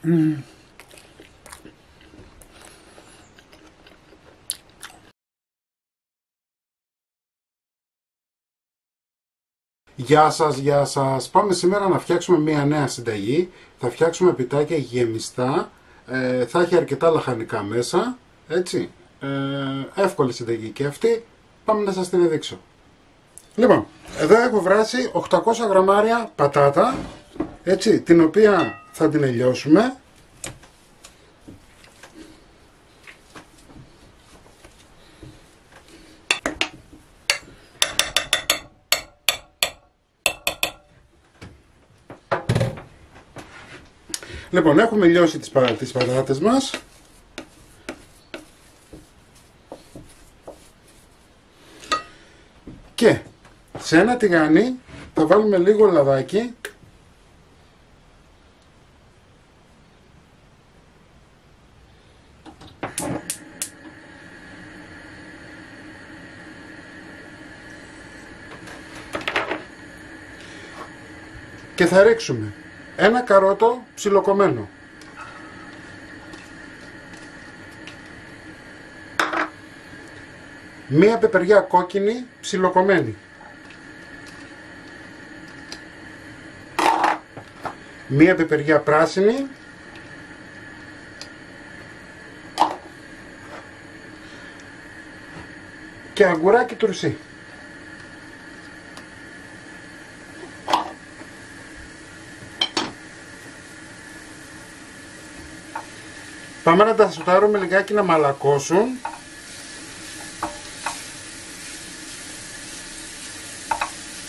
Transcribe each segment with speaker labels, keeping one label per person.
Speaker 1: Γεια σας, γεια σας. Πάμε σήμερα να φτιάξουμε μια νέα συνταγή. Θα φτιάξουμε πιτάκια γεμιστά. Θα έχει αρκετά λαχανικά μέσα. Έτσι. Εύκολη συνταγή και αυτή. Πάμε να σας την δείξω. Λοιπόν, εδώ έχω βράσει 800 γραμμάρια πατάτα. Έτσι, την οποία θα την ελιώσουμε. Λοιπόν, έχουμε λιώσει τις πατάτες μας. Και σε ένα τηγάνι θα βάλουμε λίγο λαδάκι. Και θα ρίξουμε ένα καρότο ψιλοκομμένο. Μία πεπεριά κόκκινη ψιλοκομμένη. Μία πεπεριά πράσινη. Και αγκουράκι τουρσί. Πάμε να τα σοτάρουμε λιγάκι να μαλακώσουν.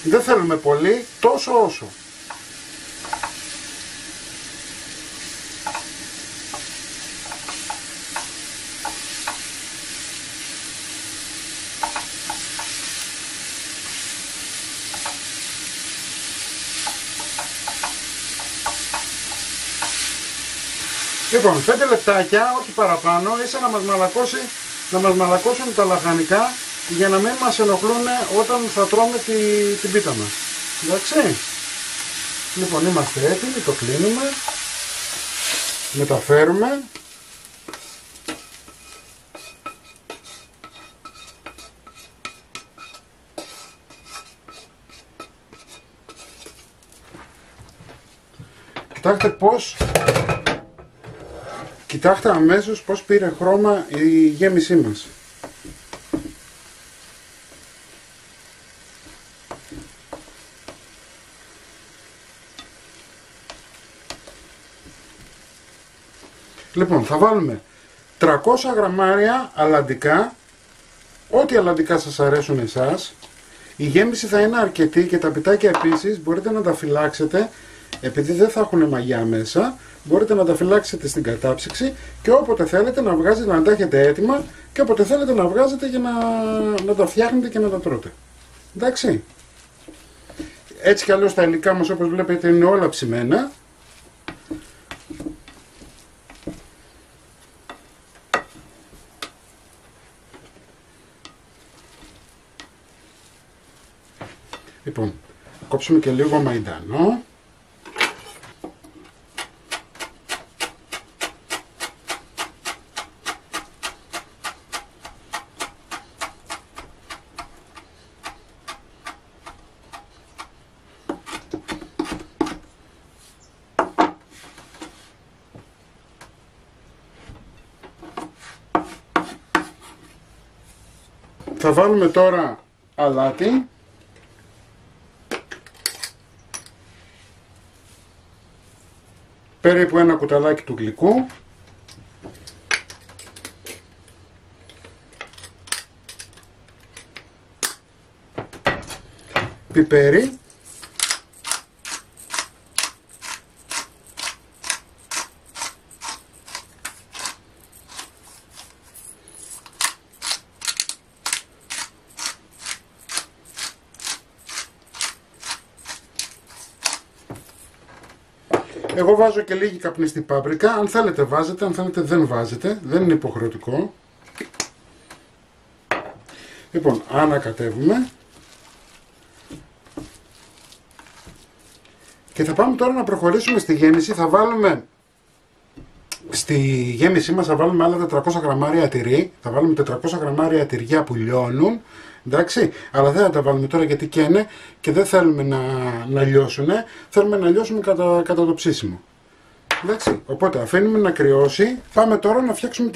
Speaker 1: Δεν θέλουμε πολύ, τόσο όσο. Λοιπόν, 5 λεπτάκια, όχι παραπάνω, ίσα να μας μαλακώσουν τα λαχανικά για να μην μας ενοχλούν όταν θα τρώμε την πίτα μας. Εντάξει. Λοιπόν, είμαστε έτοιμοι, το κλείνουμε, μεταφέρουμε. Κοιτάξτε αμέσως πως πήρε χρώμα η γέμισή μας. Λοιπόν, θα βάλουμε 300 γραμμάρια αλαντικά, ό,τι αλαντικά σας αρέσουν εσάς. Η γέμιση θα είναι αρκετή και τα πιτάκια επίσης μπορείτε να τα φυλάξετε, επειδή δεν θα έχουν μαγιά μέσα. Μπορείτε να τα φυλάξετε στην κατάψυξη και όποτε θέλετε να βγάζετε, να τα έχετε έτοιμα, και όποτε θέλετε να βγάζετε για να τα φτιάχνετε και να τα τρώτε. Εντάξει. Έτσι κι αλλιώς τα υλικά μας, όπως βλέπετε, είναι όλα ψημένα. Λοιπόν, κόψουμε και λίγο μαϊντανό. Θα βάλουμε τώρα αλάτι. Περίπου ένα κουταλάκι του γλυκού. Πιπέρι. Εγώ βάζω και λίγη καπνιστή πάπρικα, αν θέλετε βάζετε, αν θέλετε δεν βάζετε, δεν είναι υποχρεωτικό. Λοιπόν, ανακατεύουμε. Και θα πάμε τώρα να προχωρήσουμε στη γέμιση. Θα βάλουμε Στη γέμισή μας θα βάλουμε άλλα 400 γραμμάρια τυρί, θα βάλουμε 400 γραμμάρια τυριά που λιώνουν, εντάξει, αλλά δεν θα τα βάλουμε τώρα γιατί καίνε και δεν θέλουμε να λιώσουν, θέλουμε να λιώσουμε κατά το ψήσιμο. Εντάξει, οπότε αφήνουμε να κρυώσει, πάμε τώρα να φτιάξουμε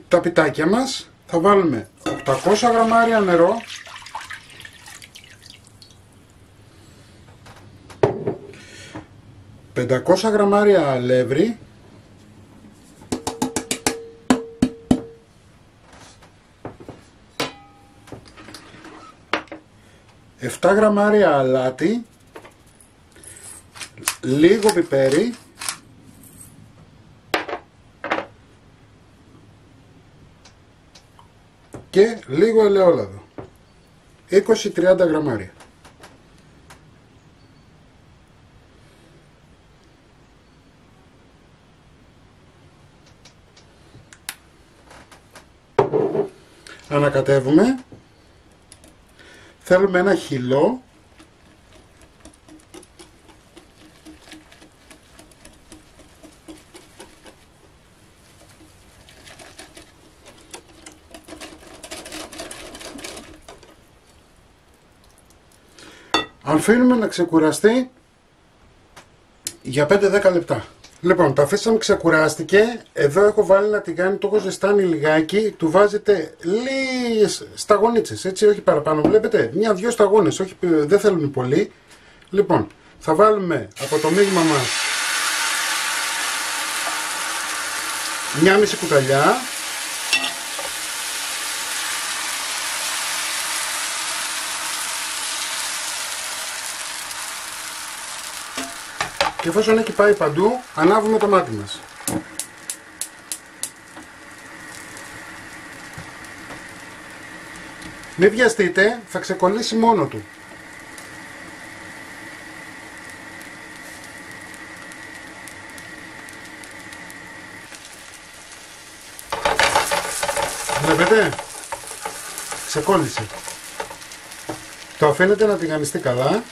Speaker 1: τα πιτάκια μας, θα βάλουμε 800 γραμμάρια νερό, 500 γραμμάρια αλεύρι, 7 γραμμάρια αλάτι, λίγο πιπέρι και λίγο ελαιόλαδο, 20-30 γραμμάρια. Ανακατεύουμε. Θέλουμε ένα χυλό αφήνουμε να ξεκουραστεί για 5-10 λεπτά. Λοιπόν, το αφήσαμε, ξεκουράστηκε. Εδώ έχω βάλει ένα τηγάνι, το έχω ζεστάνει λιγάκι. Του βάζετε λίγες σταγονίτσες, έτσι, όχι παραπάνω. Βλέπετε, μια-δυο σταγόνες, όχι, δεν θέλουν πολύ. Λοιπόν, θα βάλουμε από το μείγμα μας μια μισή κουταλιά. Και εφόσον έχει πάει παντού, ανάβουμε το μάτι μας. Μην βιαστείτε, θα ξεκολλήσει μόνο του. Βλέπετε, ξεκόλλησε. Το αφήνετε να τηγανιστεί καλά.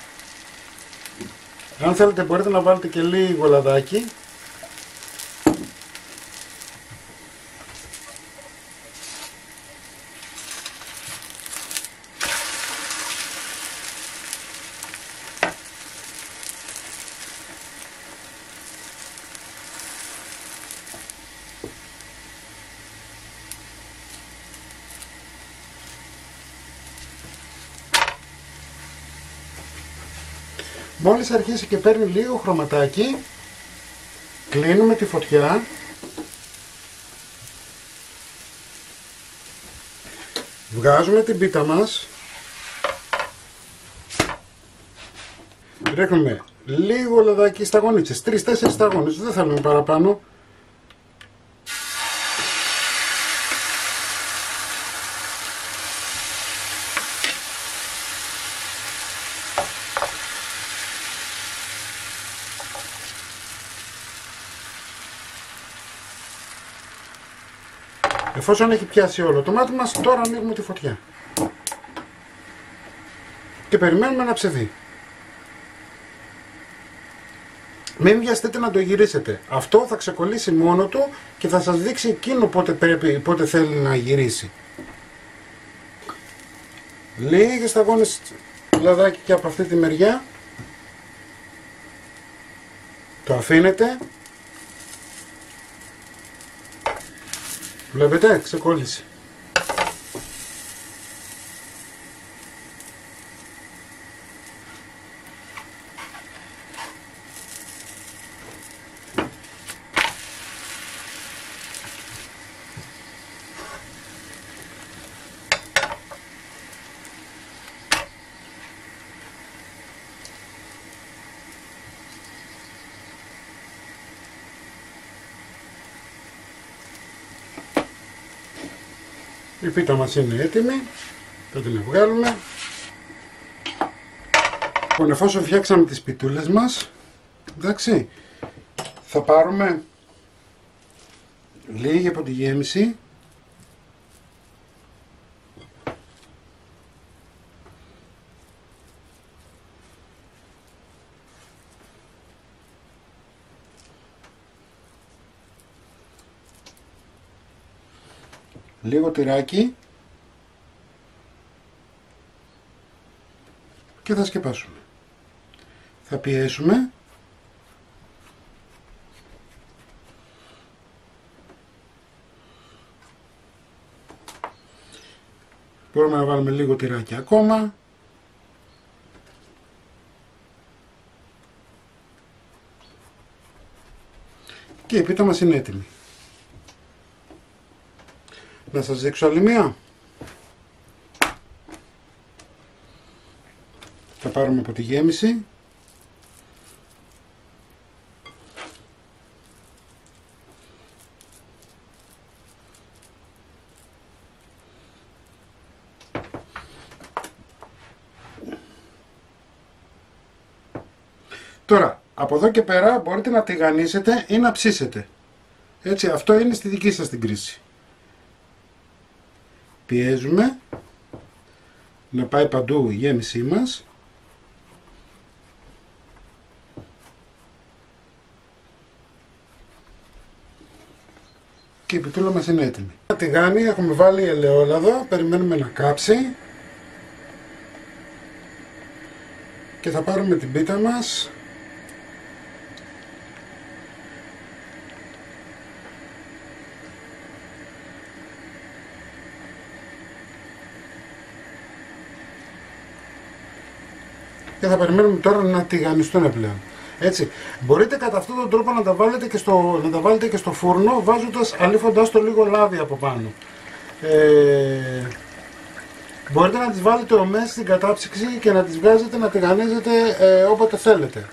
Speaker 1: Αν θέλετε μπορείτε να βάλετε και λίγο λαδάκι. Μόλις αρχίσει και παίρνει λίγο χρωματάκι, κλείνουμε τη φωτιά. Βγάζουμε την πίτα μας. Ρίχνουμε λίγο λαδάκι, σταγονίτσες, 3-4 σταγόνες, δεν θέλουμε παραπάνω. Εφόσον έχει πιάσει όλο το μάτι μας, τώρα ανοίγουμε τη φωτιά και περιμένουμε να ψευθεί. Μην βιαστείτε να το γυρίσετε. Αυτό θα ξεκολλήσει μόνο του και θα σας δείξει εκείνο πότε θέλει να γυρίσει. Λίγες σταγόνες λαδάκι και από αυτή τη μεριά. Το αφήνετε. Βλέπετε, ξεκόλλησε. Η πίτα μας είναι έτοιμη, θα την βγάλουμε. Λοιπόν, εφόσον φτιάξαμε τις πιτούλες μας, εντάξει, θα πάρουμε λίγη από τη γέμιση. λίγο τυράκι και θα σκεπάσουμε. Θα πιέσουμε. Μπορούμε να βάλουμε λίγο τυράκι ακόμα. Και η πίτα μας είναι έτοιμη. Να σας δείξω άλλη μία. Θα πάρουμε από τη γέμιση. Τώρα, από εδώ και πέρα μπορείτε να τηγανίσετε ή να ψήσετε. Έτσι, αυτό είναι στη δική σας την κρίση. Πιέζουμε να πάει παντού η γέμισή μας. Και η πιτούλα μας είναι έτοιμη. Τα τηγάνι έχουμε βάλει ελαιόλαδο, περιμένουμε να κάψει. Και θα πάρουμε την πίτα μας. Και θα περιμένουμε τώρα να τηγανιστούν πλέον. Έτσι, μπορείτε κατά αυτόν τον τρόπο να τα βάλετε και στο φούρνο, αλείφοντας το λίγο λάδι από πάνω. Μπορείτε να τις βάλετε ομές στην κατάψυξη και να τις βγάζετε να τηγανίζετε όποτε θέλετε.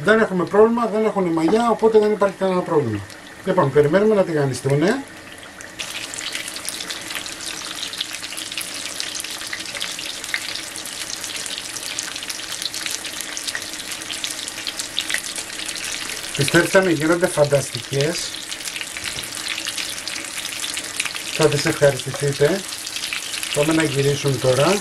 Speaker 1: Δεν έχουμε πρόβλημα, δεν έχουν η μαγιά, οπότε δεν υπάρχει κανένα πρόβλημα. Λοιπόν, περιμένουμε να τηγανιστούν. Πιστέψτε με, γίνονται φανταστικές. Θα τις ευχαριστηθείτε. Πάμε να γυρίσουμε τώρα.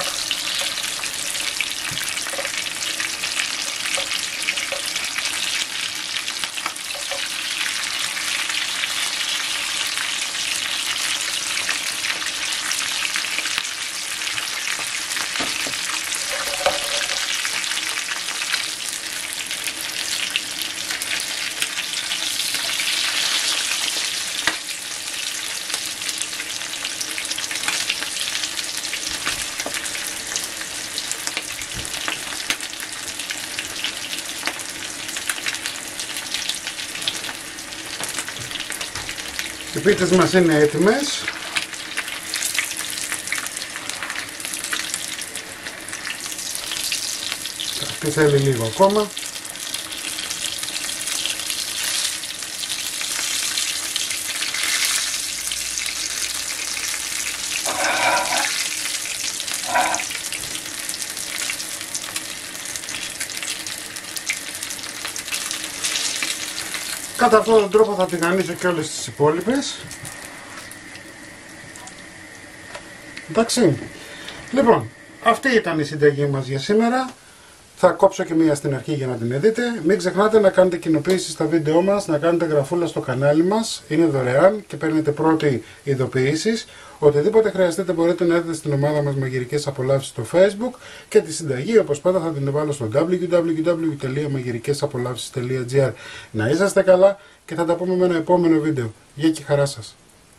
Speaker 1: Οι πίτσες μας είναι έτοιμες. Αυτή θέλει λίγο ακόμα. Κατά αυτόν τον τρόπο θα τηγανίσω και όλες τις υπόλοιπες. Εντάξει. Λοιπόν, αυτή ήταν η συνταγή μας για σήμερα. Θα κόψω και μία στην αρχή για να την δείτε. Μην ξεχνάτε να κάνετε κοινοποίηση στα βίντεό μας, να κάνετε γραφούλα στο κανάλι μας. Είναι δωρεάν και παίρνετε πρώτοι ειδοποιήσεις. Οτιδήποτε χρειαστείτε μπορείτε να έρθετε στην ομάδα μας Μαγειρικές Απολαύσεις στο Facebook και τη συνταγή όπως πάντα θα την βάλω στο www.magirikesapolavsis.gr. Να είσαστε καλά και θα τα πούμε με ένα επόμενο βίντεο. Γεια και χαρά σας.